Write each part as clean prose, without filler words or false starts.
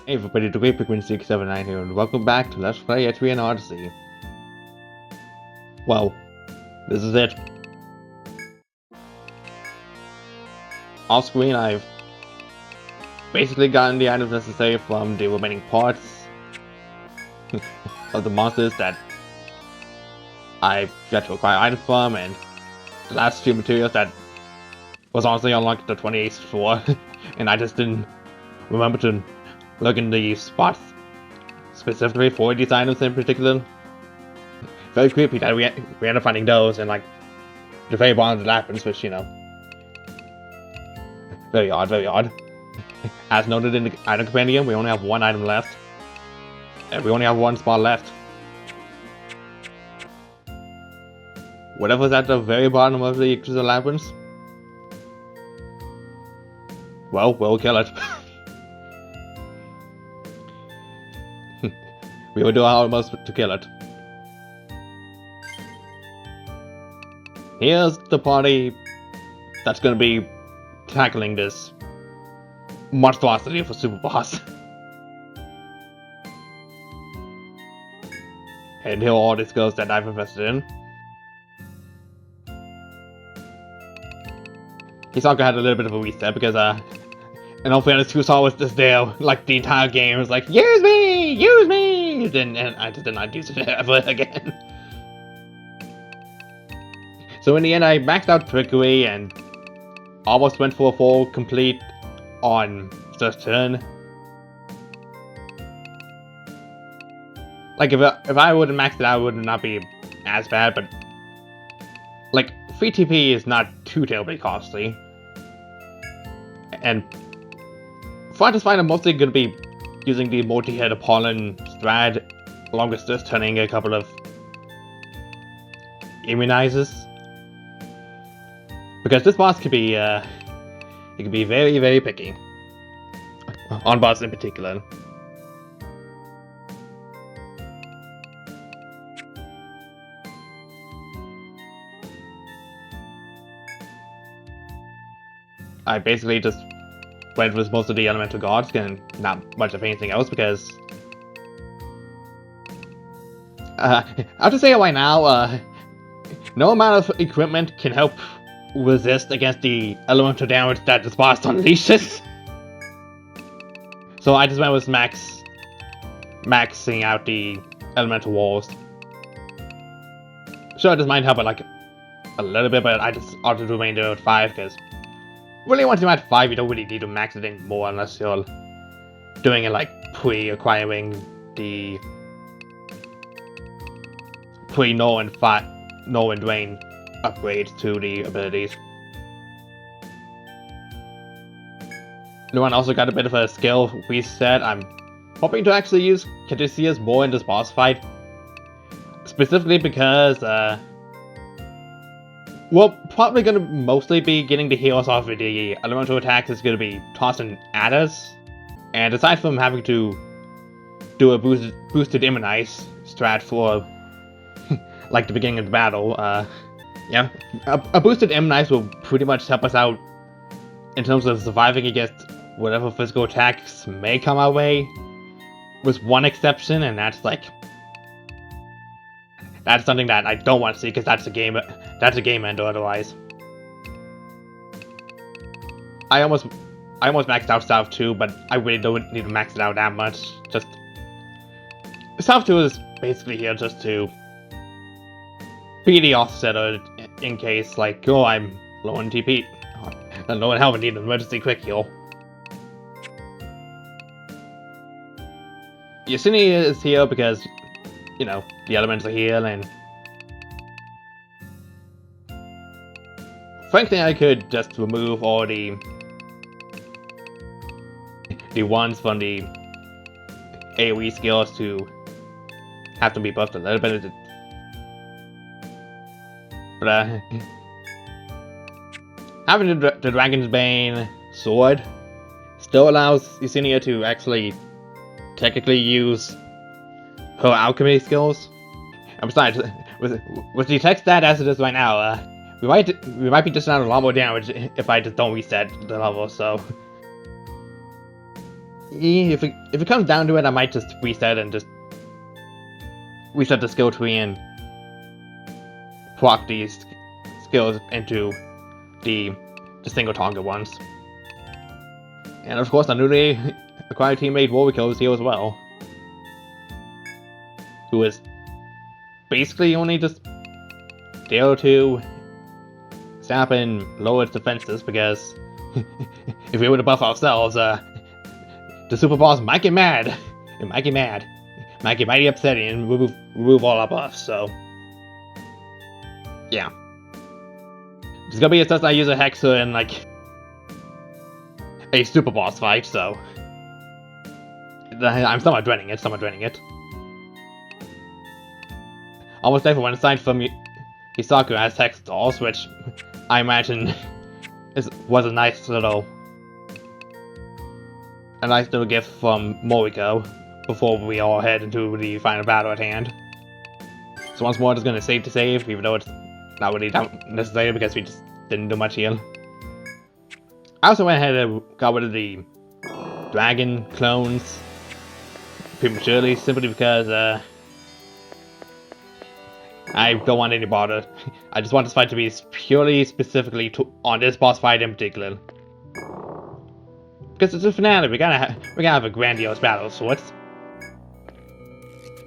Hey everybody, the Great Quinn 679 here, and welcome back to Let's Play Etrian Odyssey. Well, this is it. Off screen, I've basically gotten the items necessary from the remaining parts of the monsters that I've got to acquire items from, and the last few materials that was honestly unlocked the 28th floor, and I just didn't remember to look in the spots specifically for these items in particular. Very creepy that we end up finding those in like the very bottom of the labyrinth, which, you know, very odd, very odd. As noted in the item compendium, we only have one item left, and we only have one spot left. Whatever's at the very bottom of the Yggdrasil labyrinth, well, we'll kill it. We will do our utmost to kill it. Here's the party that's gonna be tackling this monstrosity of a super boss. And here are all the skills that I've invested in. Hisaka had a little bit of a reset because, in all fairness, Kusar was just there, like, the entire game. It was like, use me! Use me! And I just did not use it ever again. So in the end, I maxed out Trickery and almost went for a full complete on first turn. Like, if I would have maxed it out, it would not be as bad, but like, free TP is not too terribly costly. And for this fight, I'm mostly going to be using the multi-head Pollen strat, along with just turning a couple of immunizers. Because this boss could be, it can be very, very picky. On boss in particular. I basically just went with most of the elemental gods and not much of anything else because I'll just say it right now, no amount of equipment can help resist against the elemental damage that this boss unleashes. So I just went with maxing out the elemental walls. Sure, this might help it like a little bit, but I just altered the remainder at 5 because really, once you're at 5, you don't really need to max it in more unless you're doing it like pre-acquiring the pre-null and drain upgrades to the abilities. Luan also got a bit of a skill reset. I'm hoping to actually use Caduceus more in this boss fight. Specifically because, we're probably going to mostly be getting the heals off of the elemental attacks is going to be tossing at us. And aside from having to do a boosted immunize strat for like the beginning of the battle, yeah, a boosted immunize will pretty much help us out in terms of surviving against whatever physical attacks may come our way. With one exception, and that's something that I don't want to see because that's a game ender otherwise. I almost maxed out South 2, but I really don't need to max it out that much. Just South 2 is basically here just to be the offsetter in case, like, oh, I'm low on TP. And low on health, I need an emergency quick heal. Yasini is here because, you know, the elements are here, and frankly, I could just remove all the ones from the AoE skills to have to be buffed a little bit. But having the Dragon's Bane sword still allows Yesenia to actually technically use her alchemy skills. And besides, with the tech stat as it is right now, we might be just out a lot more damage if I just don't reset the level. So if it comes down to it, I might just reset and just reset the skill tree and proc these skills into the single target ones. And of course, our newly acquired teammate Moriko is here as well, who is basically only just there to stop and lower its defenses, because if we were to buff ourselves, the super boss might get mad. It might get mad. Might get mighty upsetting and remove all our buffs, so yeah. It's gonna be a test I use a Hexa in like a super boss fight, so I'm somewhat dreading it. Almost everyone aside from Hisaku has Hex dolls, which I imagine was a nice little gift from Moriko before we all head into the final battle at hand. So once more, it's gonna save to save, even though it's not really necessary because we just didn't do much here. I also went ahead and got rid of the dragon clones prematurely, simply because I don't want any bother. I just want this fight to be purely specifically on this boss fight in particular. Because it's a finale, we're gonna have a grandiose battle of sorts.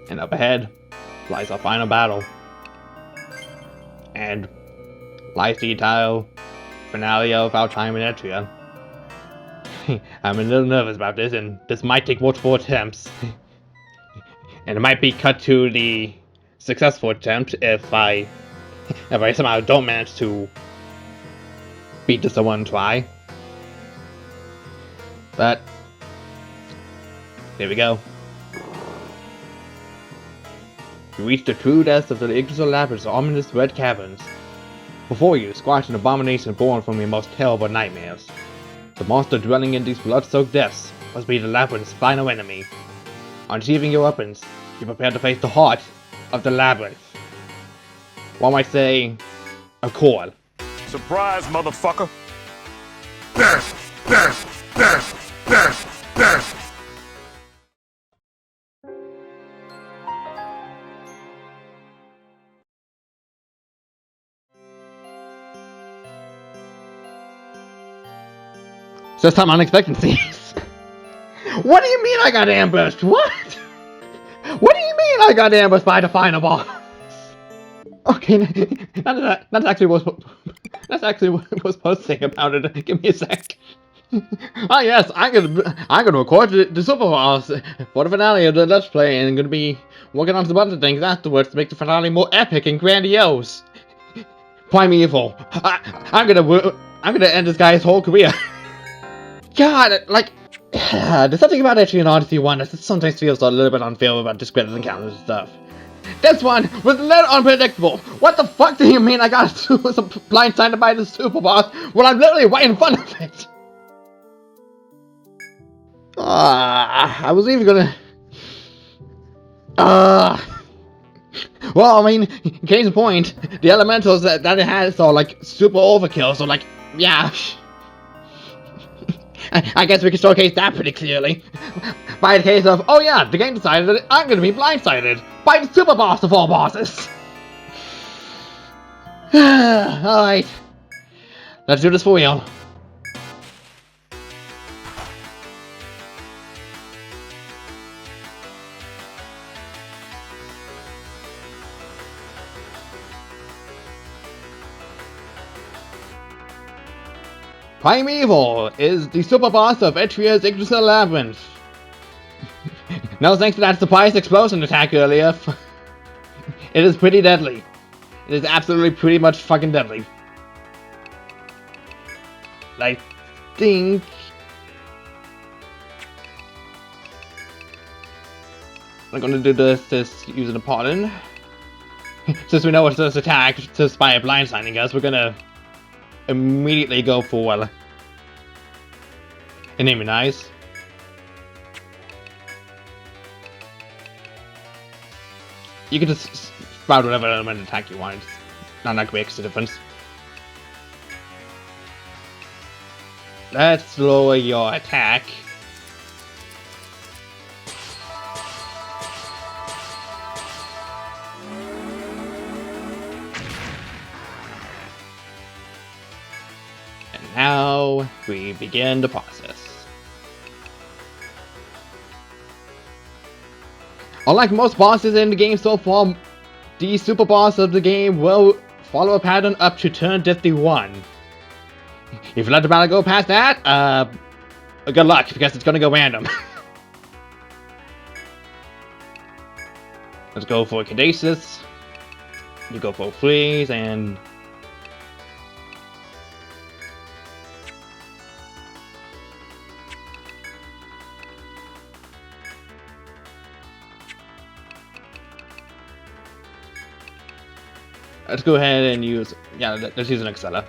And up ahead lies our final battle. And lies the entire finale of our time in Etrian. I'm a little nervous about this, and this might take multiple attempts. And it might be cut to the successful attempt if I somehow don't manage to beat this in one try. But here we go. You reach the true depths of the Yggdrasil labyrinth's ominous red caverns. Before you squash an abomination born from your most terrible nightmares. The monster dwelling in these blood-soaked depths must be the labyrinth's final enemy. On achieving your weapons, you prepare to face the heart of the labyrinth. One might say, a core. Surprise, motherfucker! So some unexpected scenes. What do you mean I got ambushed? What? What do you mean I got ambushed by the final boss? Okay, that's actually what was supposed to say about it. Give me a sec. Oh yes, I'm gonna record the super boss for the finale of the Let's Play, and I'm gonna be working on some other things afterwards to make the finale more epic and grandiose. Primevil. I'm gonna end this guy's whole career. God, like, there's something about Etrian Odyssey 1 that sometimes feels a little bit unfair about discredited encounters and stuff. This one was a little unpredictable. What the fuck do you mean I got blindsided by the super boss when I'm literally right in front of it? I was even gonna... Well, I mean, case in point, the elementals that it has are like super overkill, so like, yeah. I guess we can showcase that pretty clearly. By the case of, oh yeah, the game decided that I'm gonna be blindsided by the super boss of all bosses. Alright. Let's do this for real. Primevil is the super boss of Etrian's Yggdrasil labyrinth. No thanks to that surprise explosion attack earlier. It is pretty deadly. It is absolutely pretty much fucking deadly. I think... I'm gonna do this using a pardon. Since we know it's this attack just by blindsiding us, we're gonna immediately go for an immunize. You can just sprout whatever element attack you want. It's not that makes a difference. Let's lower your attack now we begin the process. Unlike most bosses in the game so far, the super boss of the game will follow a pattern up to turn 51. If you let the battle go past that, good luck, because it's gonna go random. Let's go for Caduceus. You go for Freeze, and... let's go ahead and use... yeah, let's use an Excella.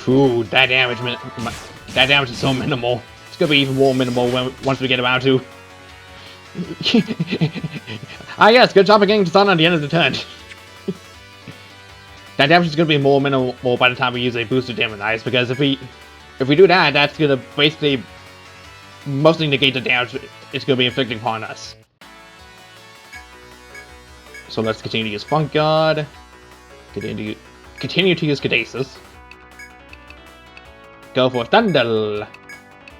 Ooh, that damage is so minimal. It's gonna be even more minimal once we get around to... ah yes, good job of getting to stun on the end of the turn. That damage is gonna be more minimal by the time we use a boosted Demonize, because if we do that, that's gonna basically mostly negate the damage it's gonna be inflicting upon us. So let's continue to use Funk God. Continue to use Caduceus. Go for Thunder.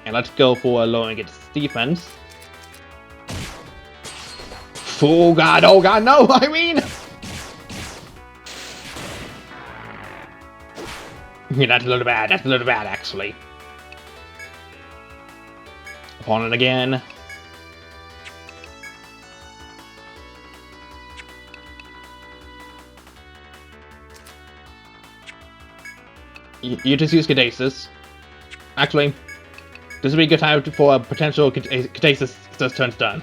And let's go for lowering its defense. Oh god, no, I mean! Yeah, that's a little bad, actually. Upon it again. You just use Caduceus. Actually, this would be a good time for a potential Caduceus turn stun.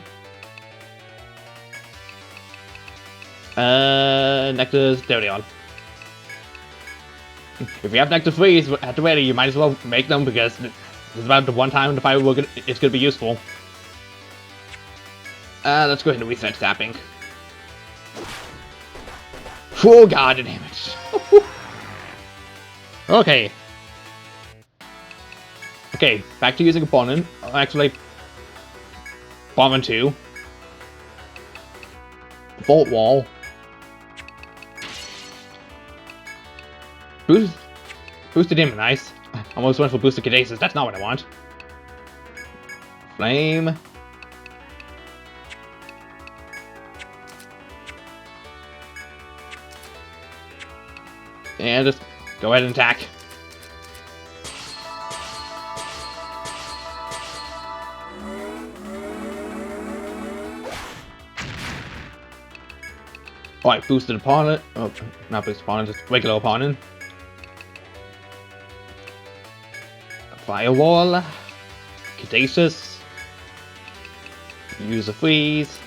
Nectar's Darion. If you have Nectar Freeze at the ready, you might as well make them, because this is about the one time in the fight it's going to be useful. Let's go ahead and reset tapping. Oh god, the damage. Okay. Okay, back to using Opponent. Actually, Bomb 2. Bolt Wall. Boosted Demonize. I almost went for Boosted Caduceus. That's not what I want. Flame. And just go ahead and attack. Alright, boosted opponent. Oh, not boosted opponent, just regular opponent. Firewall. Caduceus. Use a freeze.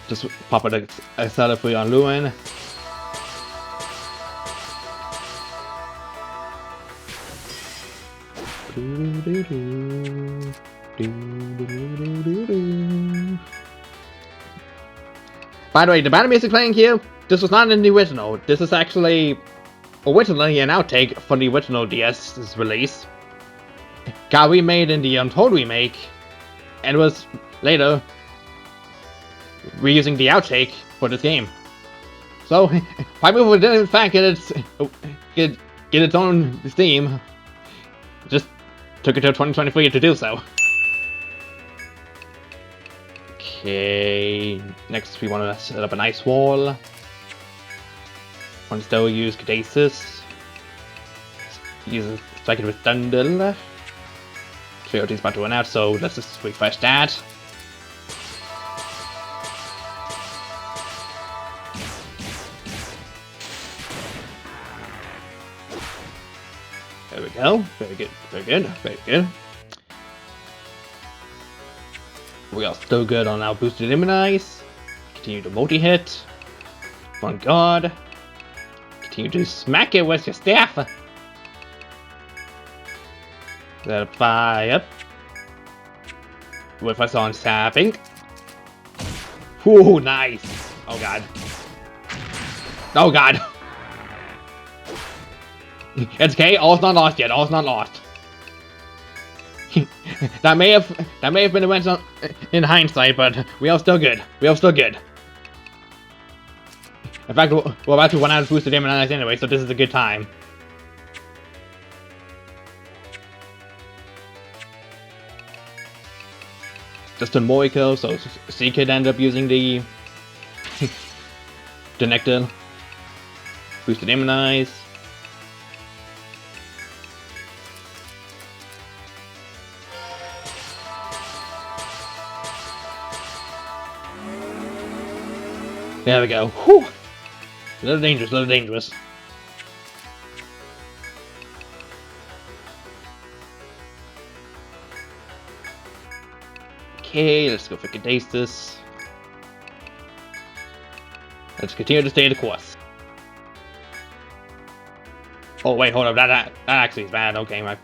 Just pop it a setup for you on Lewin. By the way, the battle music playing here, this was not in the original. This is actually originally an outtake from the original DS's release. Got remade in the Untold remake, and was later reusing the outtake for this game. So, Primevil did in fact get its own theme. Just took it to 2023 to do so. Okay, next we want to set up an ice wall. Want to still use Caduceus. Use strike it with Thunder. Trilogy's about to run out, so let's just refresh that. There we go. Very good. Very good. Very good. We are still good on our boosted Immunize. Continue to multi-hit. On guard. Continue to smack it with your staff. Let it fire. With us on tapping. Ooh, nice. Oh god. Oh god. It's okay, all's not lost yet, all's not lost. that may have been events in hindsight, but we are still good. We are still good. In fact, we're about to run out of boosted immunize anyway, so this is a good time. Just on Moriko, so she could end up using the the nectar. Boosted immunize. There we go. Whew. A little dangerous, a little dangerous. Okay, let's go for Yggdrasil. Let's continue to stay the course. Oh wait, hold up, that actually is bad. Okay, my...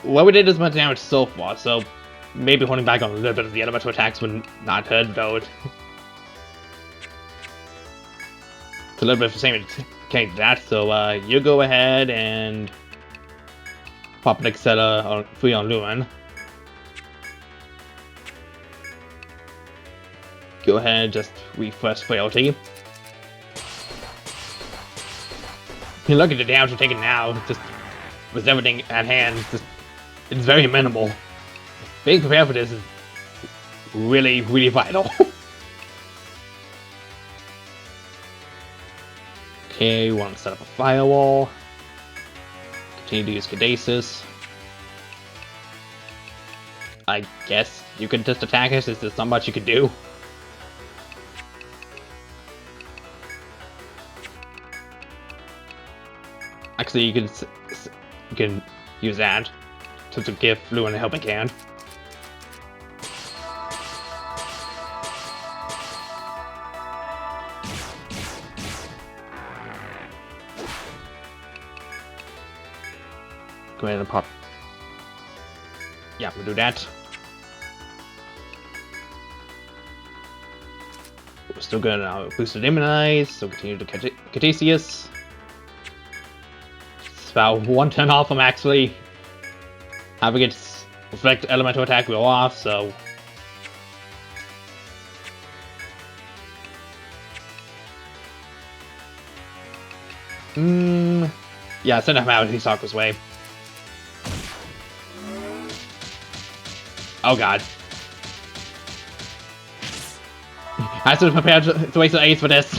Well, we did as much damage so far, so maybe holding back on a little bit of the elemental attacks would not hurt, though. It's a little bit of the same to that, so you go ahead and pop an Excella or free on Lumen. Go ahead, just refresh frailty. You look at the damage you're taking now, just with everything at hand, it's very minimal. Being prepared for this is really, really vital. Okay, we want to set up a firewall. Continue to use Yggdrasil. I guess you could just attack us, there's not much you could do. Actually, you can use that to give Lumen a helping hand. Go ahead and pop. Yeah, we'll do that. We're still gonna boosted immunize, so continue to Yggdrasil. It's about 110 off from actually having its reflect elemental attack go off, so yeah, send him out Hisaku's way. Oh god. I should have prepared to waste an ace for this.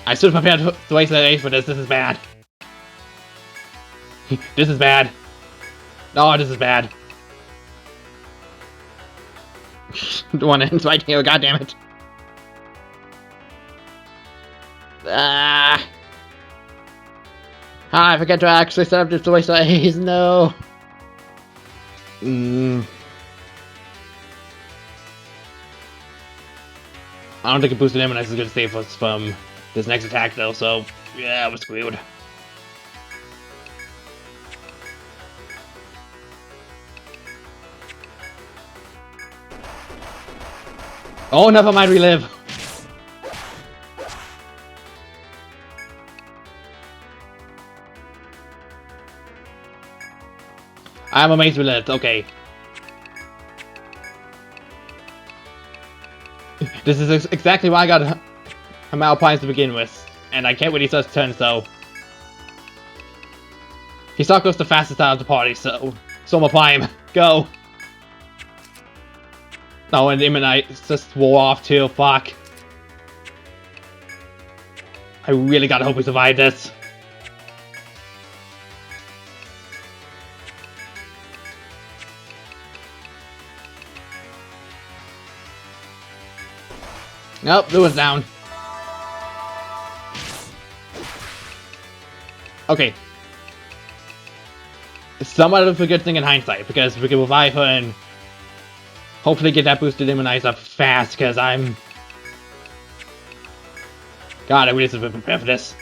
I should have prepared to waste an ace for this. This is bad. This is bad. Oh, this is bad. The one ends right here, god damn it. I forget to actually set up this to waste an ace, no. I don't think a boosted immunize is going to save us from this next attack though, so yeah, we're screwed. Oh, never mind, relive. I'm amazed we lived, okay. This is exactly why I got a Malpines to begin with, and I can't really start to turn, so... Hisaku's the fastest out of the party, so Prime, go! Oh, and Immunite just wore off too, fuck. I really gotta hope we survive this. Nope, Lumen's down. Okay. It's somewhat of a good thing in hindsight, because we can revive her and hopefully get that boosted immunize up fast, because I'm... God, I really should have been prepared for this.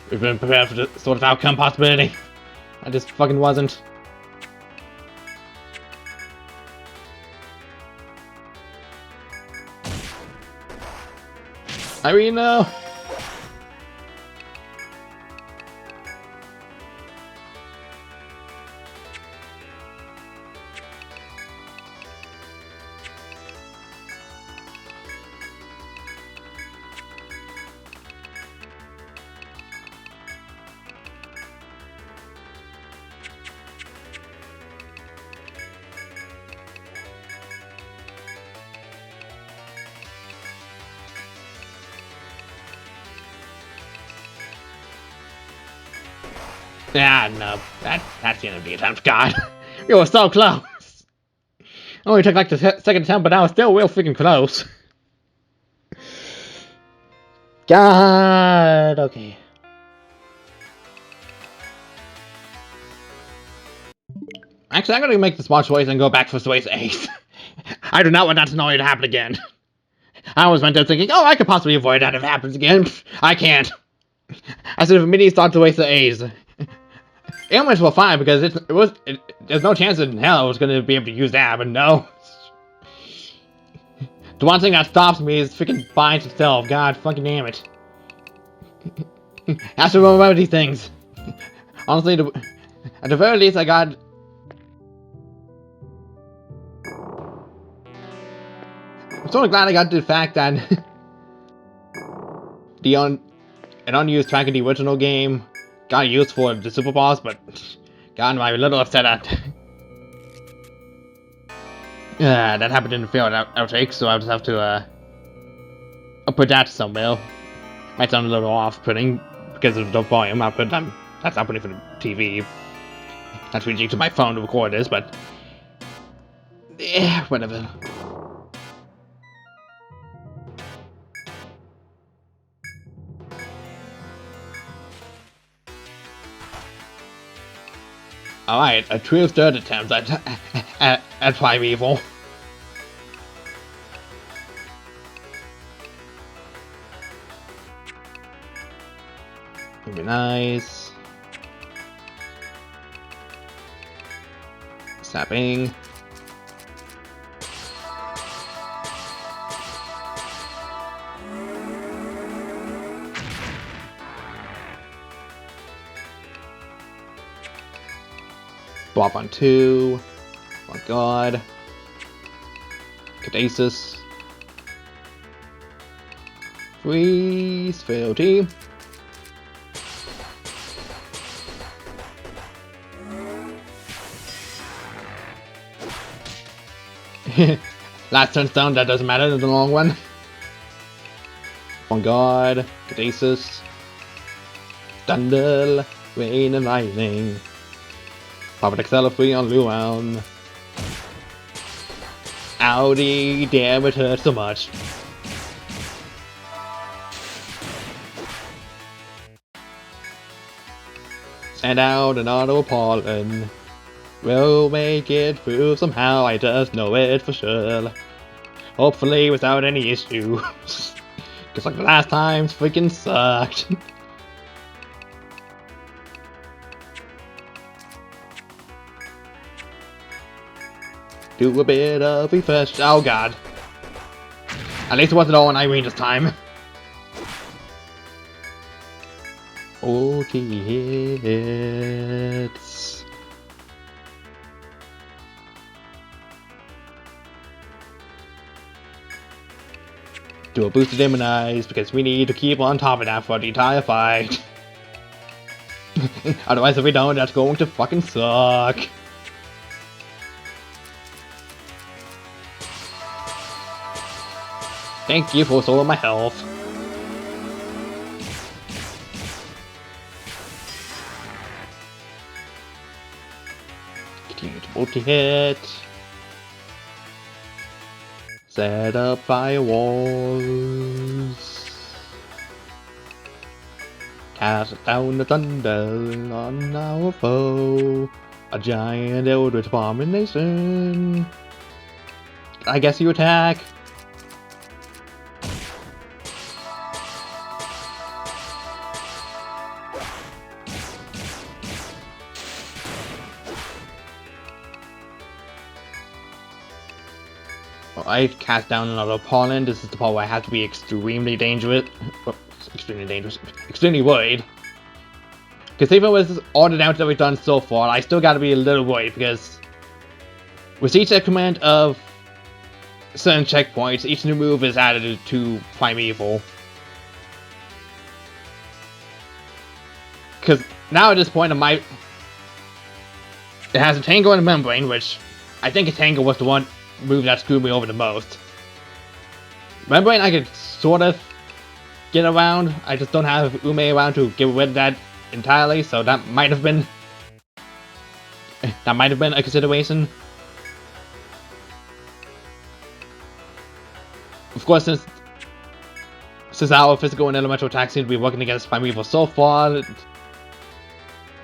We've been prepared for the sort of outcome possibility. I just fucking wasn't. I mean, no. Ah, no. That's the end of the attempt. God. We were so close. Only took like the second attempt, but I was still real freaking close. God. Okay. Actually, I'm gonna make the smart choice and go back for Sway's ace. I do not want that scenario to happen again. I was mentally thinking, oh, I could possibly avoid that if it happens again. I can't. I should have immediately started to waste the A's. It almost was fine because there's no chance in hell I was going to be able to use that, but no. The one thing that stops me is freaking binds itself. God fucking damn it. I have to remember these things. Honestly, at the very least, I got. I'm sort of glad I got the fact that an unused track in the original game got used for the super boss, but God, I'm a little upset at that happened in the field outtake, so I'll just have to put that somewhere. Might sound a little off-putting because of the volume output. That's outputting for the TV. That's reaching to my phone to record this, but yeah, whatever. Alright, a true third attempt at Primevil. Be nice. Snapping. Block on 2. Oh my god. Cadasis. Freeze. Frailty. Last turn's down, that doesn't matter in the long run. On guard, Cadasis, Thunder, Rain and Lightning, Puppet Excel free on Luan. Audi, damn it hurts so much. Send out an auto pollen. We'll make it through somehow, I just know it for sure. Hopefully without any issues. Cause like the last time, freaking sucked. Do a bit of refresh. Oh god. At least it wasn't all on Irene this time. Okay, hits. Do a boosted Demonize because we need to keep on top of that for the entire fight. Otherwise, if we don't, that's going to fucking suck. Thank you for restoring my health. Continue to multi-hit. Set up firewalls. Cast down the thunder on our foe. A giant eldritch abomination. I guess you attack. I cast down another pollen. This is the part where I have to be extremely dangerous. Extremely worried. Because even with all the damage that we've done so far, I still gotta be a little worried because with each increment of certain checkpoints, each new move is added to Primevil. Because now at this point, it has a Tango and a Membrane, which I think a Tango was the one move that screwed me over the most. Membrane I could sort of get around, I just don't have Ume around to get rid of that entirely, so that might have been a consideration. Of course, since our physical and elemental attacks seem to be working against Primevil so far,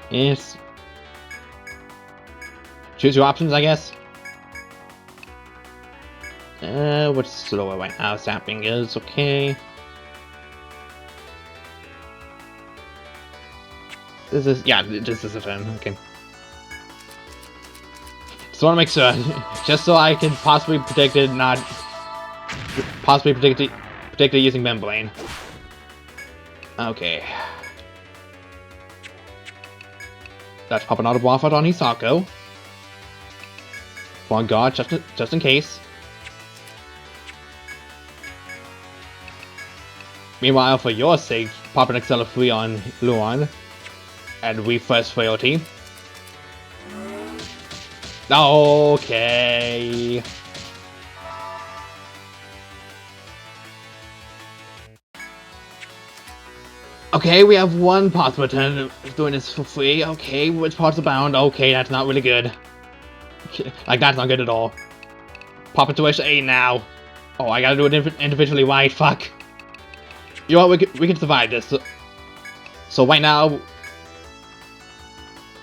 it's choose your options, I guess. What's slower right now? Sapping is okay. This is a turn. Okay. Just want to make sure, just so I can possibly predict it, predict it using membrane. Okay. Let's pop another buff out on Hisako. For God, just in case. Meanwhile, for your sake, pop an Excella 3 on Luan. And refresh frailty. Okay. Okay, we have one possible turn doing this for free. Okay, which parts are bound? Okay, that's not really good. Like, that's not good at all. Pop it to A now. Oh, I gotta do it individually, right? Fuck. You know what, we can survive this. So right now,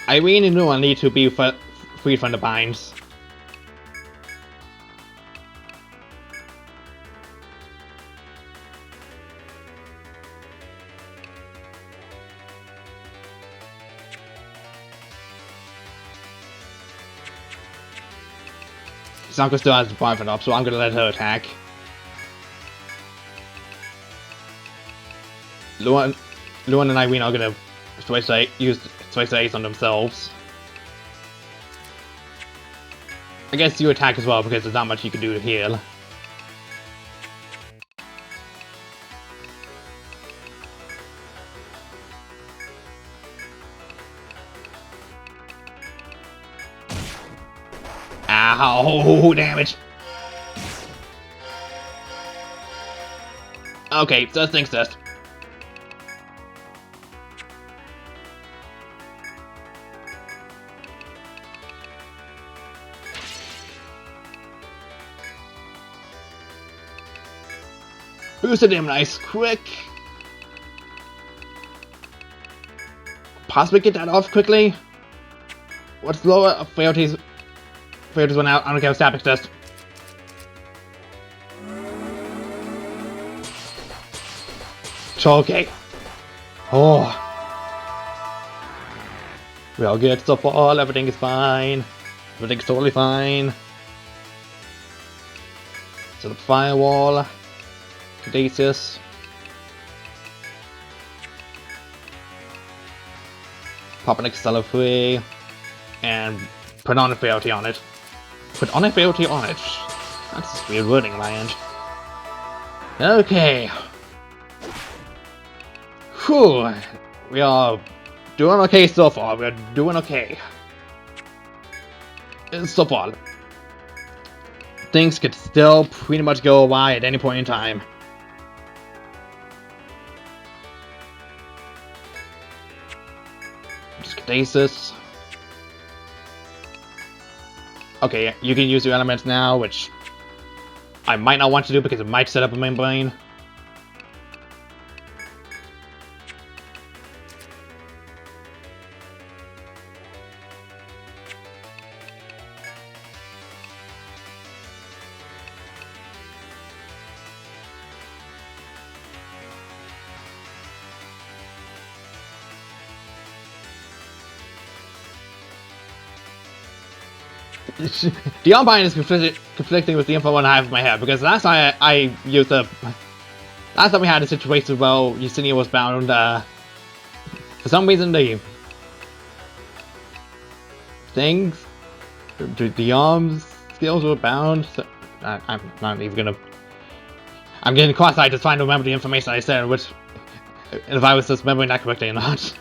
Irene and Luan need to be free from the binds. Sanko still has the boyfriend up, so I'm gonna let her attack. Luan and Irene are gonna use Switch Ace on themselves. I guess you attack as well because there's not much you can do to heal. Ow, damage. Okay, first things first. Boosted him nice quick. Possibly get that off quickly. What's lower? Frailties went out. I don't care. Static test. Okay. Oh. We all good so far. Everything is fine. Everything's totally fine. So the firewall. Caduceus. Pop an Excella 3. And put on a frailty on it. Put on a frailty on it. That's just weird wording on my end. Okay. Whew. We are doing okay so far. We're doing okay. So far. Things could still pretty much go awry at any point in time. Stasis. Okay, you can use your elements now, which I might not want to do because it might set up a membrane. The Unbind is conflicting with the info I have in my head, because last time I used the... Last time we had a situation where Yesenia was bound, for some reason the... things... the arms skills were bound, so I'm not even gonna... I'm getting cross-eyed just trying to remember the information I said, which... if I was just remembering that correctly or not.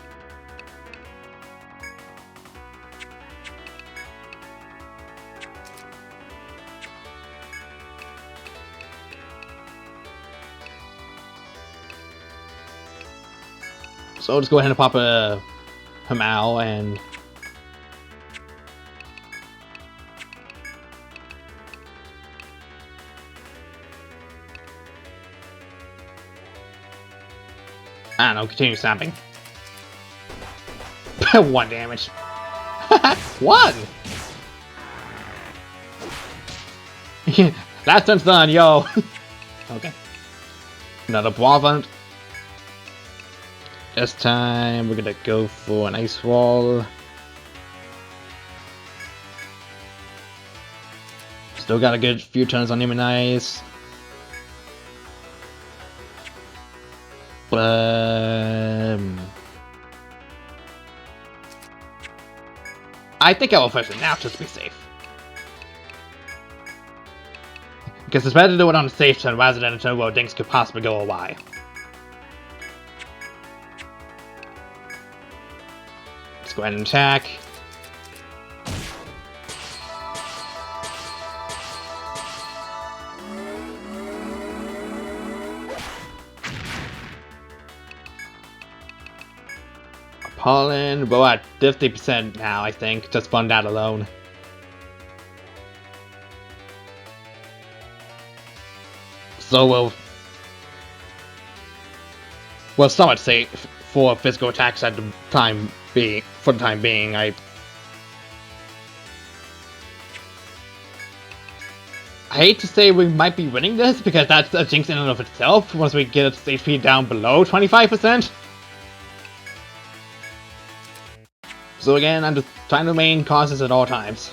So let's go ahead and pop a Hamal and... I don't know, continue stamping. 1 damage. 1! Last turn's done, yo! Okay. Another Boivant. This time we're gonna go for an Ice Wall. Still got a good few turns on him and Ice. I think I will first it now just to be safe. Because it's better to do it on a safe turn rather than a turn where things could possibly go awry. Let's go ahead and attack. Pollen, we're at 50% now, I think, just from that alone. So we'll somewhat safe for physical attacks at the time being. For the time being, I hate to say we might be winning this because that's a jinx in and of itself. Once we get its HP down below 25%. So again, I'm just trying to remain cautious at all times.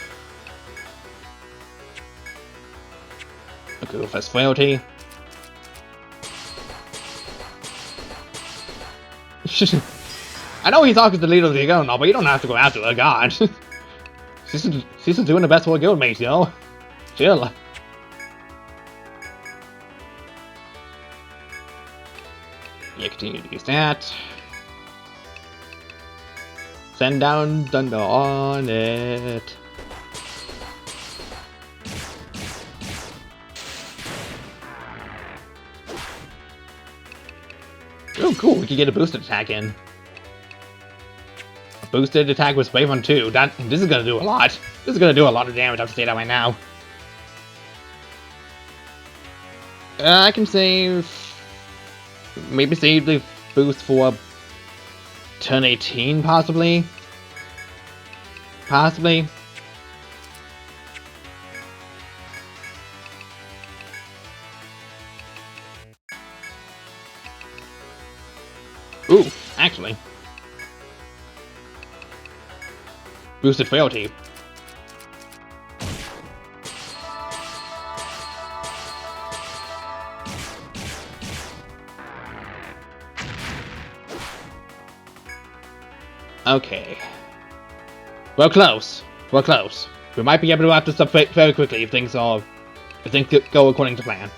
Okay, with his frailty. I know he's talking to the leader of the guild now, but you don't have to go after her, god. she's just doing the best for her guildmates, yo. Chill. Yeah, continue to use that. Send down thunder on it. Oh, cool. We can get a boosted attack in. A boosted attack with Wave on 2. This is gonna do a lot. This is gonna do a lot of damage. I have to say that right now. I can save. Maybe save the boost for turn 18, possibly. Possibly. Ooh, actually. Boosted frailty. Okay. We're close. We're close. We might be able to wrap this up very quickly if things go according to plan.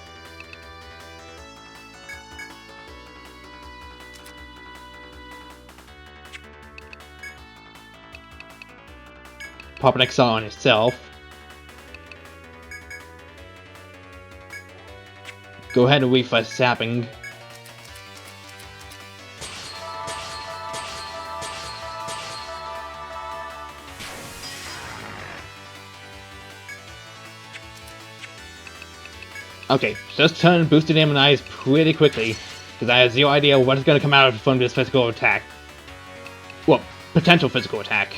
Pop an XR on itself. Go ahead and refresh sapping. Okay, just turn boosted him and eyes pretty quickly, because I have zero idea what's going to come out from this physical attack. Well, potential physical attack.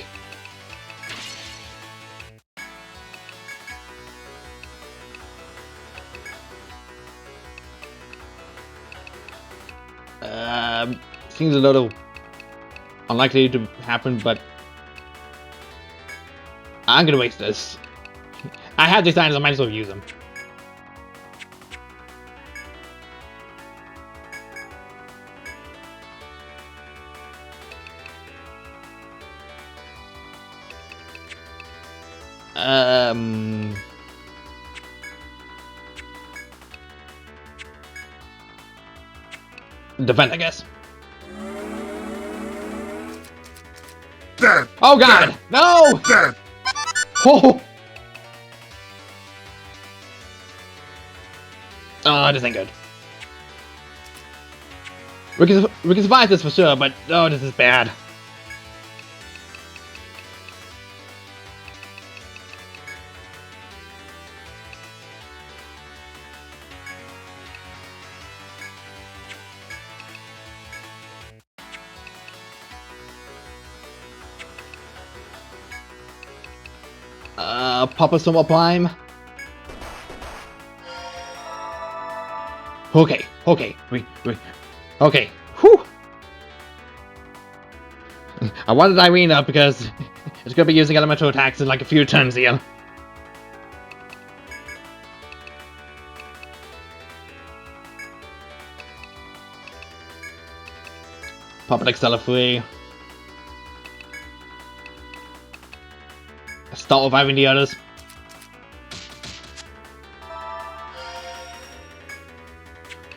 Seems a little unlikely to happen, but I'm gonna waste this. I have these items, I might as well use them. Defend, I guess. Dead. Oh god! Dead. No! Dead. Oh! Oh, this ain't good. We can survive this for sure, but oh, this is bad. Pop a Summer Prime. Okay, okay, okay. Whew. I wanted Irene up because it's gonna be using elemental attacks in like a few turns here. Pop an Accelerate. Start reviving the others.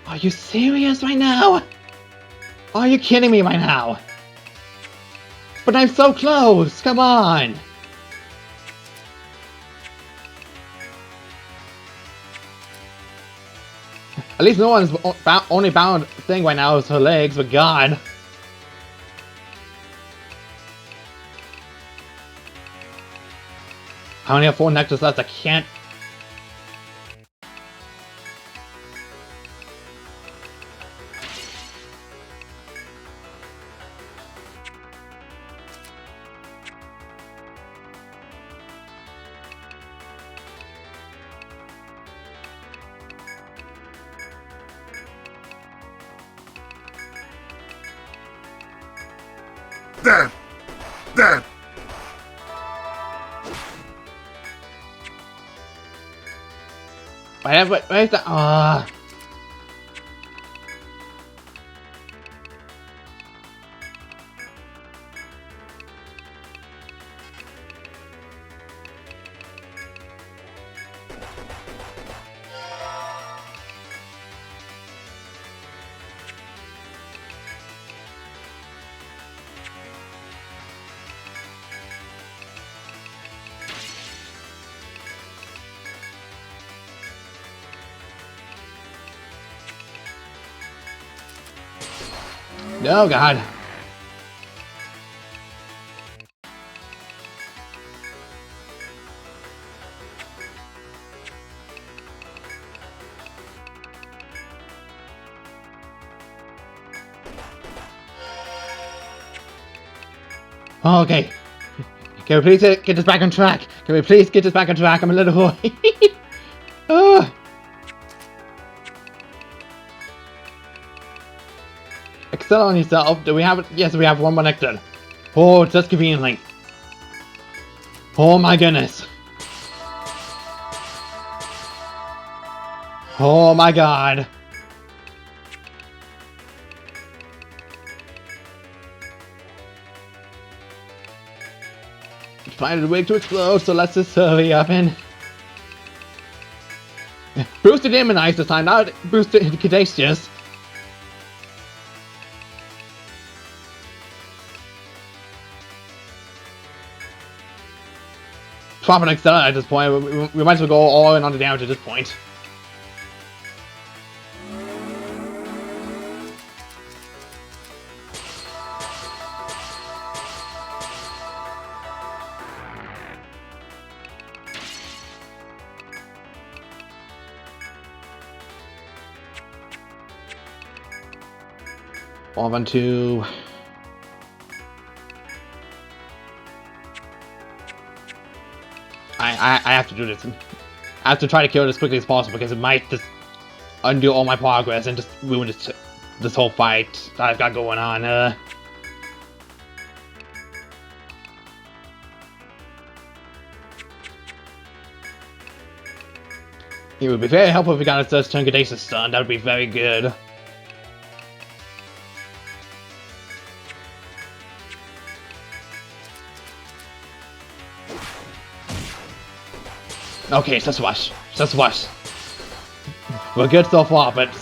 Are you serious right now? Are you kidding me right now? But I'm so close! Come on! At least no one's only bound thing right now is her legs, but God. I only have 4 nectars left, I can't. Dead! Dead! Where's the Oh God. Okay. Can we please get this back on track? Can we please get this back on track? I'm a little hoy. Oh. Excel on yourself. Do we have it? Yes, we have 1 more nectar. Oh, just conveniently. Oh my goodness. Oh my God. Find a way to explode, so let's just hurry up and boosted Immunize this time, not boosted Caduceus. Swap an Excella at this point. We might as well go all in on the damage at this point. All on 2. I have to do this. I have to try to kill it as quickly as possible because it might just undo all my progress and just ruin this whole fight that I've got going on. It would be very helpful if we got a first turn Caduceus stun. That would be very good. Okay, so let's rush. Let's rush. We're good so far, but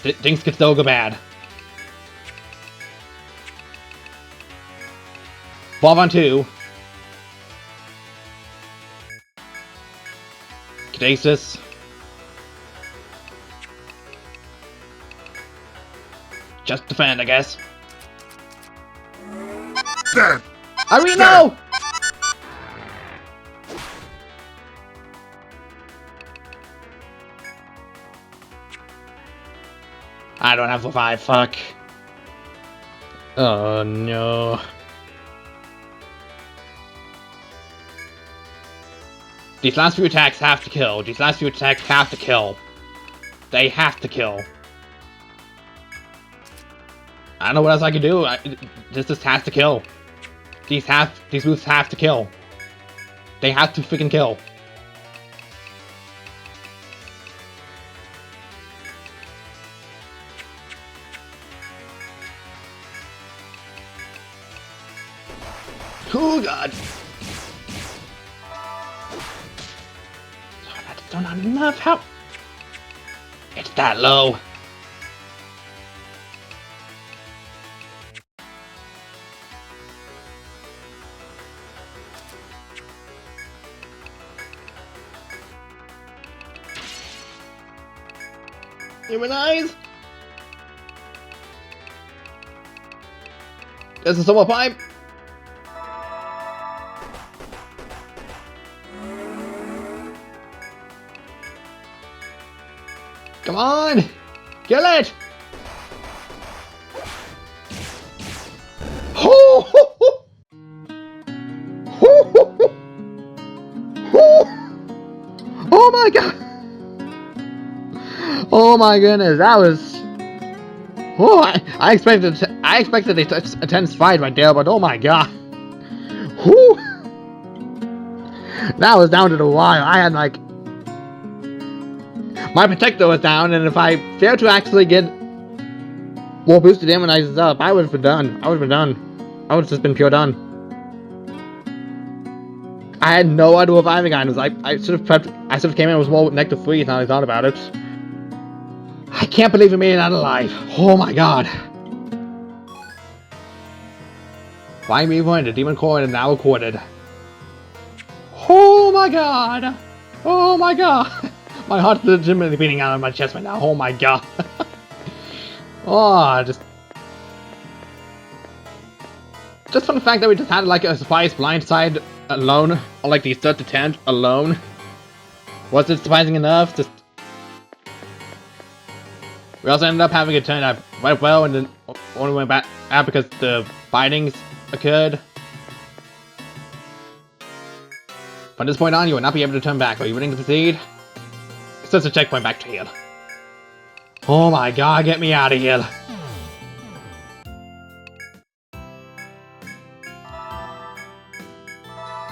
things could still go bad. 12 on 2. Caduceus. Just defend, I guess. Dead! I mean, no! I don't have revive, fuck. Oh no. These last few attacks have to kill. These last few attacks have to kill. They have to kill. I don't know what else I can do. This just has to kill. These moves have to kill. They have to freaking kill. Oh god. Oh, that's still not enough. How? It's that low. Human eyes. There's a summer pipe. Come on! Kill it! Oh my god! Oh my goodness, that was... Oh, I expected a tense fight right there, but oh my god. Whew. That was down to the wire. I had like... My protector was down, and if I failed to actually get more boosted immunizers up, I would have been done. I would have just been pure done. I had no idea reviving items. I should have prepped. I should have came in with more nectar freeze now I thought about it. I can't believe we made it out alive. Oh my god. Primevil and the demon core are now recorded. Oh my god. Oh my god. My heart's legitimately beating out of my chest right now. Oh my god. Oh, just from the fact that we just had like a surprise blindside alone, or like the third attempt alone. Was it surprising enough? Just we also ended up having it turn out right well, and then only went back out because the fightings occurred. From this point on, you will not be able to turn back. Are you willing to proceed? It's just a checkpoint back to here. Oh my god, get me out of here.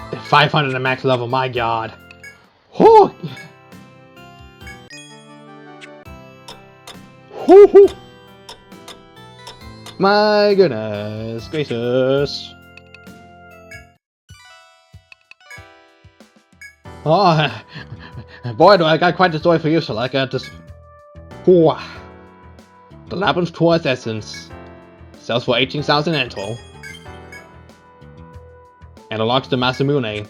The 500 at max level, my god. Oh. My goodness gracious. Oh, boy, do I got quite the story for you, so I got this. The labyrinth towards essence sells for 18,000 ental and unlocks the Masamune,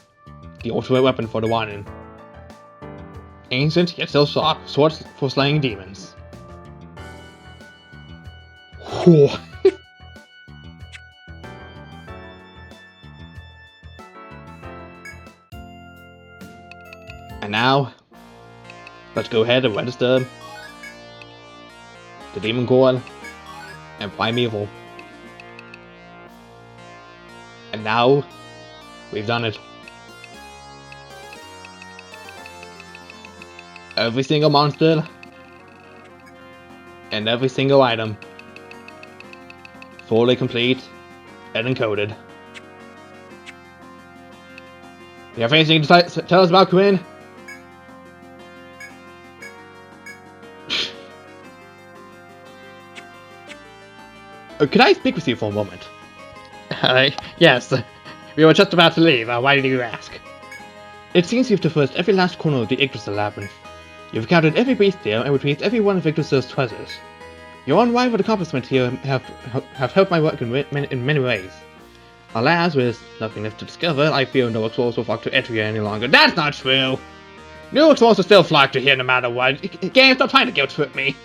the ultimate weapon for the Wanin. Ancient yet still sharp swords for slaying demons. And now, let's go ahead and register the demon core and Primevil. And now, we've done it. Every single monster and every single item fully complete and encoded. You have anything to tell us about, Quinn? Could I speak with you for a moment? Yes. We were just about to leave. Why did you ask? It seems you've traversed every last corner of the Yggdrasil labyrinth. You've encountered every beast there and retrieved every one of Yggdrasil's treasures. Your unrivaled accomplishments here have helped my work in many ways. Alas, with nothing left to discover, I fear no explorers will flock to Etrian any longer. That's not true! New explorers will still flock to here no matter what. Game, stop trying to guilt trip me.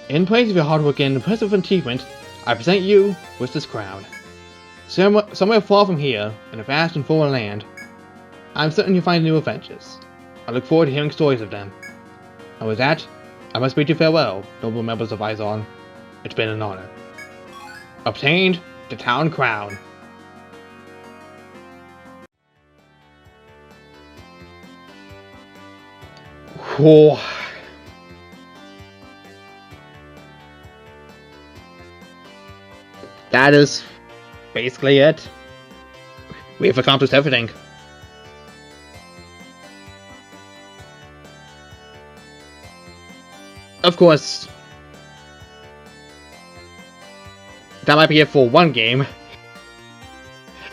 In praise of your hard work and impressive achievement, I present you with this crown. Somewhere far from here, in a vast and foreign land, I am certain you'll find new adventures. I look forward to hearing stories of them. And with that, I must bid you farewell, noble members of Izar. It's been an honor. Obtained the town crown. Whoa. That is basically it. We've accomplished everything. Of course, that might be it for one game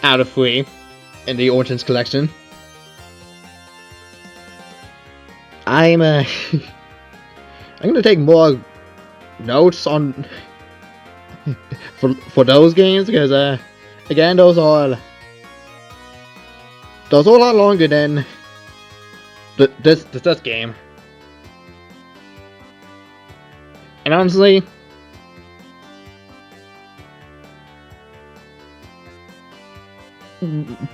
out of 3 in the Origins collection. I'm gonna take more notes on for those games, because again, those are a lot longer than this game. And honestly,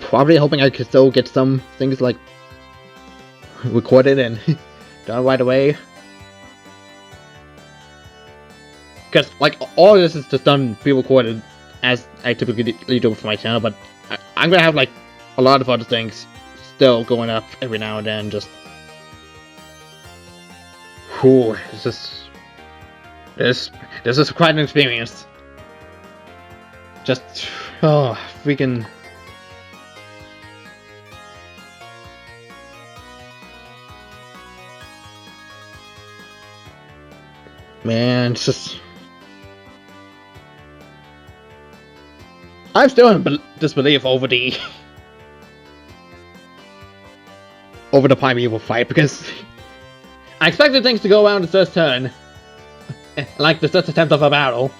probably hoping I could still get some things like recorded and done right away. Because, like, all of this is just done pre-recorded, as I typically do for my channel, but I'm gonna have, like, a lot of other things still going up every now and then, just... Whew, it's just... This is quite an experience. Just... Oh, freaking... Man, it's just... I'm still in disbelief over the... over the Primevil fight, because... I expected things to go around the first turn, like the first attempt of a battle,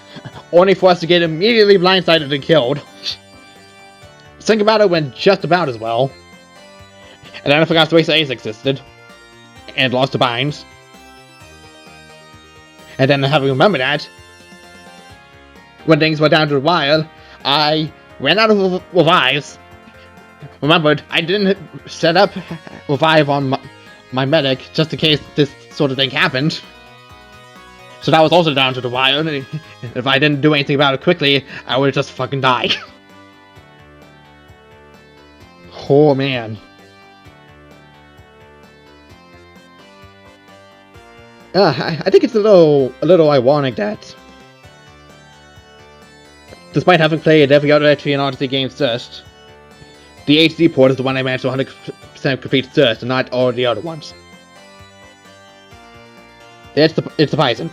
only for us to get immediately blindsided and killed. Think about it went just about as well. And then I forgot Racer Ace existed, and lost to binds. And then having remembered that, when things went down to the wire, I ran out of revives. Remembered, I didn't set up revive on my medic just in case this sort of thing happened. So that was also down to the wire, and if I didn't do anything about it quickly, I would just fucking die. Oh man. I think it's a little ironic that, despite having played every other Etrian Odyssey game first, the HD port is the one I managed to 100% complete first, and not all the other ones. It's surprising.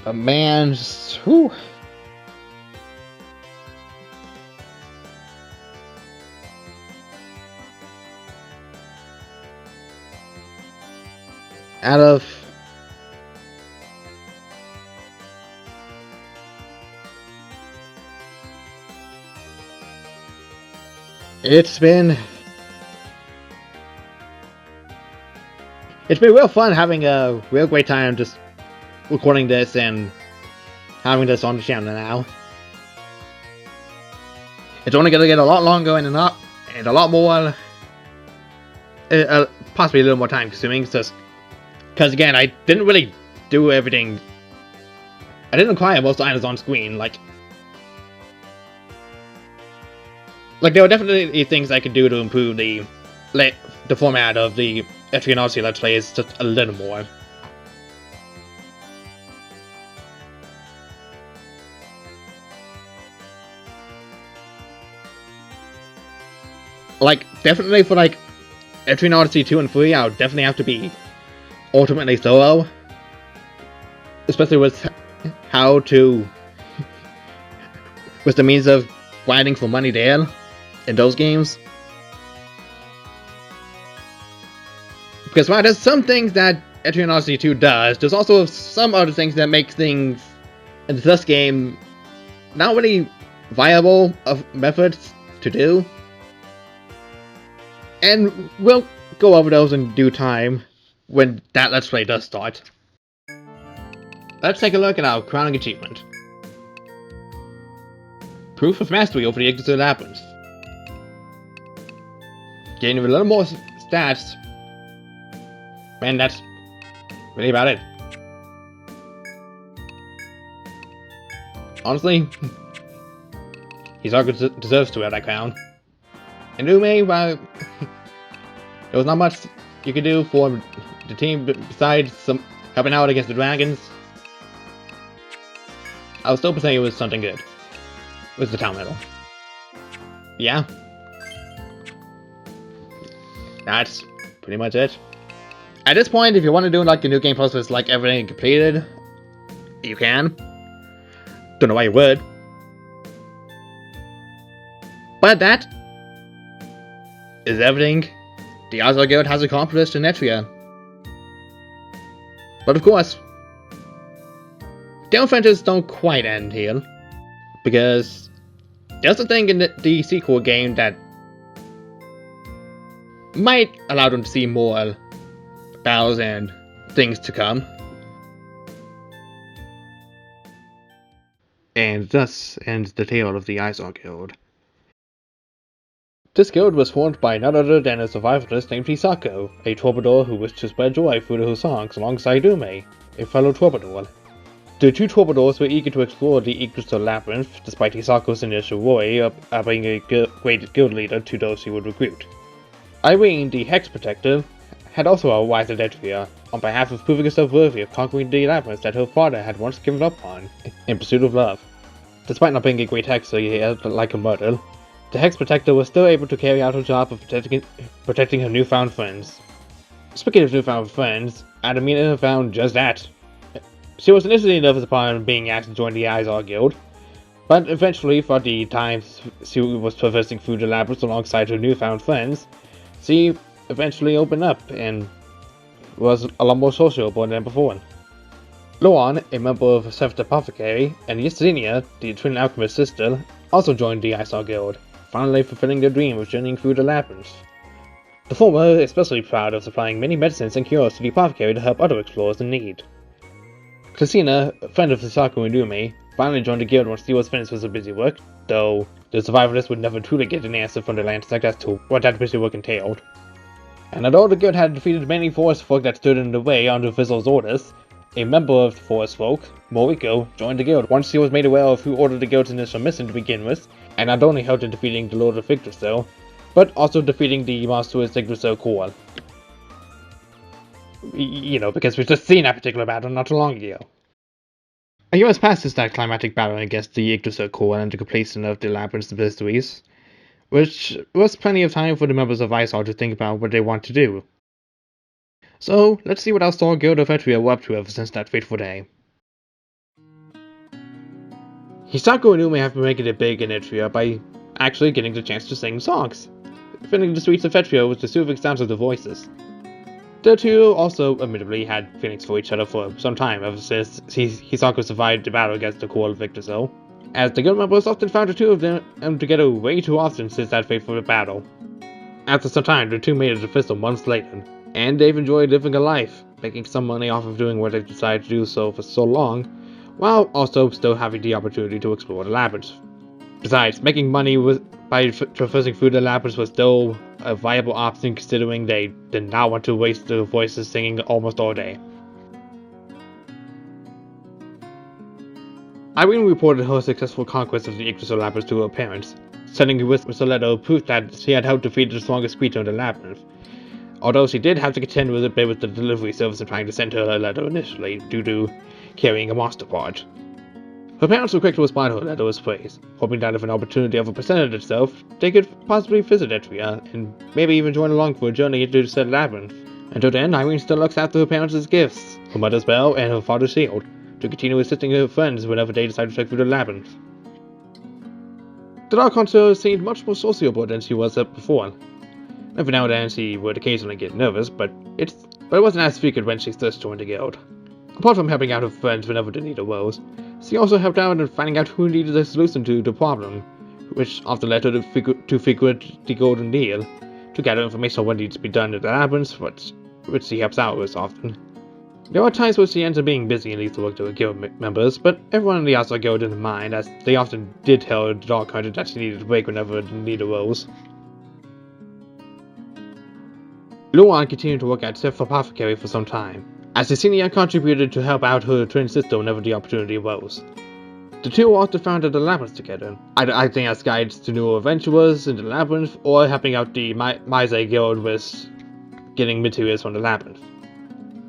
But man, just, whew. Out of... It's been real fun, having a real great time just recording this and having this on the channel now. It's only gonna get a lot longer and a lot more, possibly a little more time consuming, just because again, I didn't really do everything. I didn't acquire most items on screen. Like there were definitely things I could do to improve the format of the Etrian Odyssey Let's Plays just a little more. Like, definitely for, like, Etrian Odyssey 2 and 3, I would definitely have to be ultimately solo. Especially with how to, with the means of grinding for money there in those games. Because while there's some things that Etrian Odyssey 2 does, there's also some other things that make things in this game not really viable of methods to do. And we'll go over those in due time when that Let's Play does start. Let's take a look at our crowning achievement. Proof of mastery over the Yggdrasil labyrinth. Gaining a little more stats. And that's really about it. Honestly, Izar deserves to have that crown. And Ume, well, there was not much you could do for the team besides some helping out against the dragons. I was still saying it was something good. It was the town medal. Yeah. That's pretty much it. At this point, if you want to do like a new game process like everything completed, you can. Don't know why you would. But that is everything the Izar Guild has accomplished in Etrian. But of course, the adventures don't quite end here, because there's a thing in the sequel game that might allow them to see more battles and things to come. And thus ends the tale of the Izar Guild. This guild was formed by none other than a survivalist named Hisako, a troubadour who wished to spread joy through her songs alongside Ume, a fellow troubadour. The two troubadours were eager to explore the Yggdrasil labyrinth, despite Hisako's initial worry of being a great guild leader to those he would recruit. Irene, the Hex Protector, had also arrived at Etrian on behalf of proving herself worthy of conquering the labyrinth that her father had once given up on in pursuit of love. Despite not being a great hexer here, like a murder, the Hex Protector was still able to carry out her job of protecting her newfound friends. Speaking of newfound friends, Adamina found just that. She was initially nervous upon being asked to join the Izar Guild, but eventually, for the times she was traversing through the labyrinth alongside her newfound friends, she eventually opened up and was a lot more sociable than before. Luan, a member of Seventh Apothecary, and Yesenia, the twin alchemist's sister, also joined the Izar Guild, finally fulfilling their dream of journeying through the labyrinth. The former especially proud of supplying many medicines and cures to the apothecary to help other explorers in need. Christina, a friend of Hisaku and Ume, finally joined the guild once she was finished with her busy work, though the survivalists would never truly get an answer from the Landsec as to what that busy work entailed. And although the guild had defeated many forest folk that stood in the way under Fizzle's orders, a member of the forest folk, Moriko, joined the guild once she was made aware of who ordered the guild's initial mission to begin with, and not only helped in defeating the Lord of Yggdrasil, but also defeating the monstrous Yggdrasil core. You know, because we've just seen that particular battle not too long ago. A year has passed since that climatic battle against the Yggdrasil core and the completion of the labyrinth's mysteries, which was plenty of time for the members of Izar to think about what they want to do. So, let's see what our Star Guild of Etrian were up to ever since that fateful day. Hisako and Ume have been making it big in Etrian by actually getting the chance to sing songs, filling the streets of Etrian with the soothing sounds of their voices. The two also, admittedly, had feelings for each other for some time ever since Hisako survived the battle against the core of Yggdrasil, as the guild members often found the two of them together way too often since that fateful battle. After some time, the two made it official months later, and they've enjoyed living a life, making some money off of doing what they've decided to do so for so long, while also still having the opportunity to explore the labyrinth. Besides, making money by traversing through the labyrinth was still a viable option considering they did not want to waste their voices singing almost all day. Irene reported her successful conquest of the Yggdrasil labyrinth to her parents, sending with a letter of proof that she had helped defeat the strongest creature in the labyrinth, although she did have to contend with a bit with the delivery service in trying to send her a letter initially, due to carrying a monster part. Her parents were quick to respond to her letter with praise, hoping that if an opportunity ever presented itself, they could possibly visit Etrian, and maybe even join along for a journey into said labyrinth. Until then, Irene still looks after her parents' gifts, her mother's bell and her father's shield, to continue assisting her friends whenever they decide to trek through the labyrinth. The Dark Hunter seemed much more sociable than she was before. Every now and then she would occasionally get nervous, but it wasn't as frequent when she first joined the guild. Apart from helping out her friends whenever the need arose, she also helped out in finding out who needed a solution to the problem, which often led her to frequent the Golden Deal, to gather information on what needs to be done in the labyrinth, which she helps out with often. There are times where she ends up being busy and leaves the work to her guild members, but everyone in the Izar guild didn't mind, as they often did tell the Dark Hunter that she needed a break whenever the need arose. Luan continued to work at Seth Apothecary for some time, as the senior contributed to help out her twin sister whenever the opportunity arose. The two often founded the labyrinth together, either acting as guides to new adventurers in the labyrinth, or helping out the Mize guild with getting materials from the labyrinth.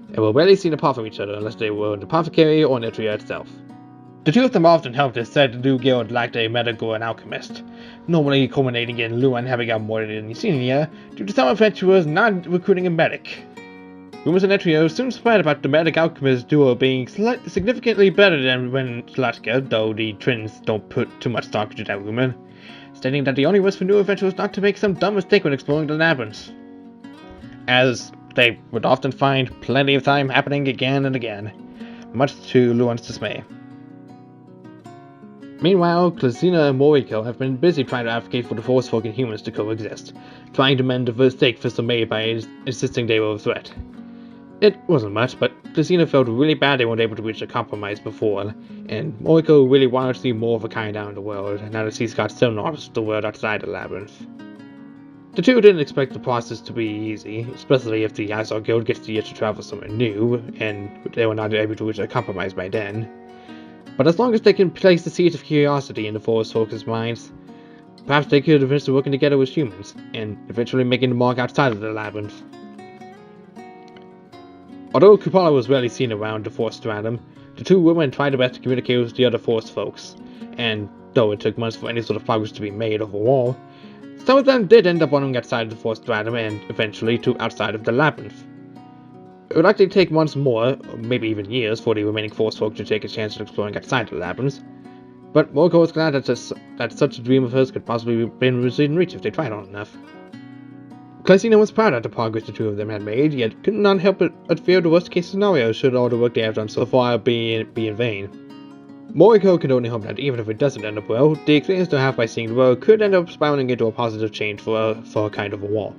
They were rarely seen apart from each other unless they were in the apothecary or in Etrian itself. The two of them often helped as said the new guild lacked a medic or an alchemist, normally culminating in Luan having out more than the senior due to some adventurers not recruiting a medic. Rumors in Etrian soon spread about the medic-alchemist duo being significantly better than when Slatka, though the twins don't put too much stock into that rumor, stating that the only risk for new adventurers was not to make some dumb mistake when exploring the labyrinth, as they would often find plenty of time happening again and again, much to Luan's dismay. Meanwhile, Klazina and Moriko have been busy trying to advocate for the Forest folk and humans to coexist, trying to mend the mistake Fizzle made by insisting they were a threat. It wasn't much, but Klazina felt really bad they weren't able to reach a compromise before, and Moriko really wanted to see more of a kind out in the world, now that she's got so knowledge of the world outside the labyrinth. The two didn't expect the process to be easy, especially if the Izar Guild gets the year to travel somewhere new, and they were not able to reach a compromise by then. But as long as they can place the seeds of curiosity in the Forest Folks' minds, perhaps they could eventually working together with humans, and eventually making the mark outside of the labyrinth. Although Kupala was rarely seen around the Forest Stratum, the two women tried their best to communicate with the other Forest Folks, and though it took months for any sort of progress to be made overall, some of them did end up wandering outside of the Forest Stratum and eventually to outside of the labyrinth. It would likely take months more, or maybe even years, for the remaining Forest Folk to take a chance at exploring outside the labyrinth, but Moriko was glad that such a dream of hers could possibly be within reach if they tried hard enough. Klazina was proud of the progress the two of them had made, yet could not help but fear the worst case scenario should all the work they have done so far be in vain. Moriko could only hope that even if it doesn't end up well, the experience they have by seeing the world could end up spiraling into a positive change for her kind of a wall.